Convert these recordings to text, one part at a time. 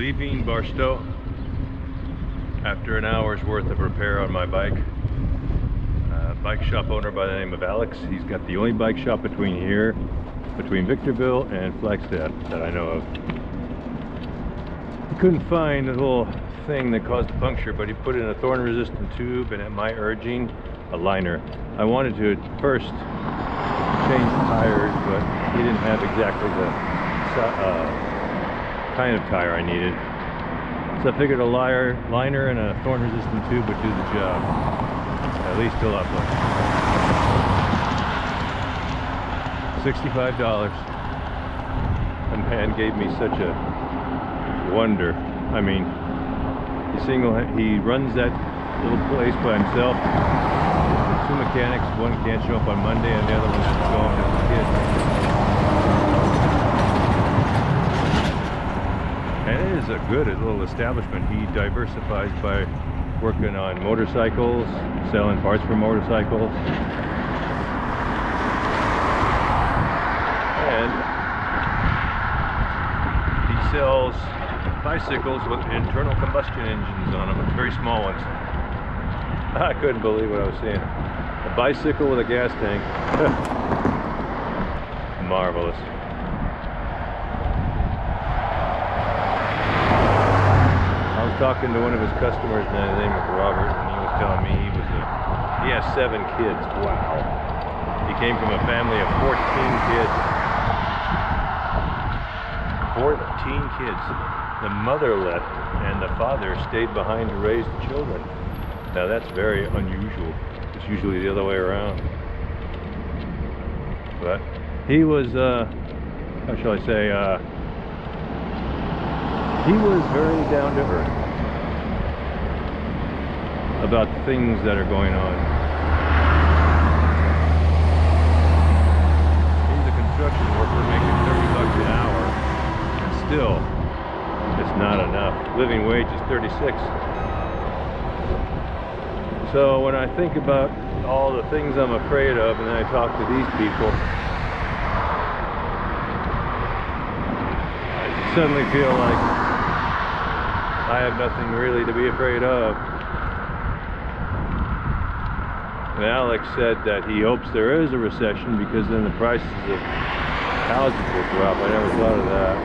Leaving Barstow after an hour's worth of repair on my bike. Bike shop owner by the name of Alex. He's got the only bike shop between Victorville and Flagstaff that I know of. He couldn't find the little thing that caused the puncture, but he put in a thorn resistant tube and, at my urging, a liner. I wanted to at first change the tires, but he didn't have exactly the kind of tire I needed. So I figured a liner and a thorn resistant tube would do the job. At least till up there. $65. The man gave me such a wonder. I mean, he runs that little place by himself. Two mechanics, one can't show up on Monday and the other one's going as a kid. And it is a good little establishment. He diversifies by working on motorcycles, selling parts for motorcycles, and he sells bicycles with internal combustion engines on them, very small ones. I couldn't believe what I was seeing. A bicycle with a gas tank. Marvelous. I was talking to one of his customers, and his name was Robert, and he was telling me he has 7 kids. Wow. He came from a family of 14 kids. 14 kids. The mother left, and the father stayed behind to raise the children. Now that's very unusual. It's usually the other way around. But he was, how shall I say, he was very down to earth about the things that are going on. He's a construction worker making $30 an hour, and still, it's not enough. Living wage is $36. So when I think about all the things I'm afraid of, and then I talk to these people, I suddenly feel like I have nothing really to be afraid of. And Alex said that he hopes there is a recession because then the prices of houses will drop. I never thought of that.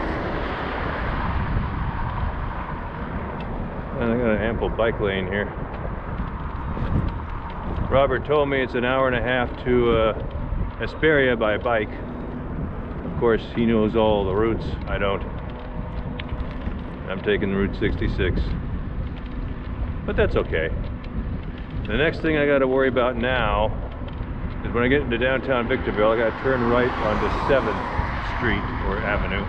And I got an ample bike lane here. Robert told me it's an hour and a half to Hesperia by bike. Of course, he knows all the routes. I don't. I'm taking Route 66. But that's okay. The next thing I got to worry about now is when I get into downtown Victorville, I got to turn right onto 7th Street or Avenue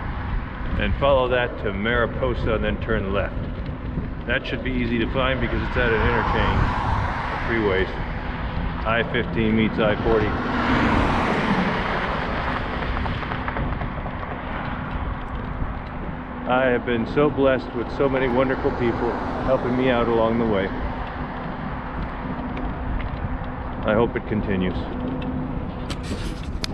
and follow that to Mariposa and then turn left. That should be easy to find because it's at an interchange of freeways. I-15 meets I-40. I have been so blessed with so many wonderful people helping me out along the way. I hope it continues.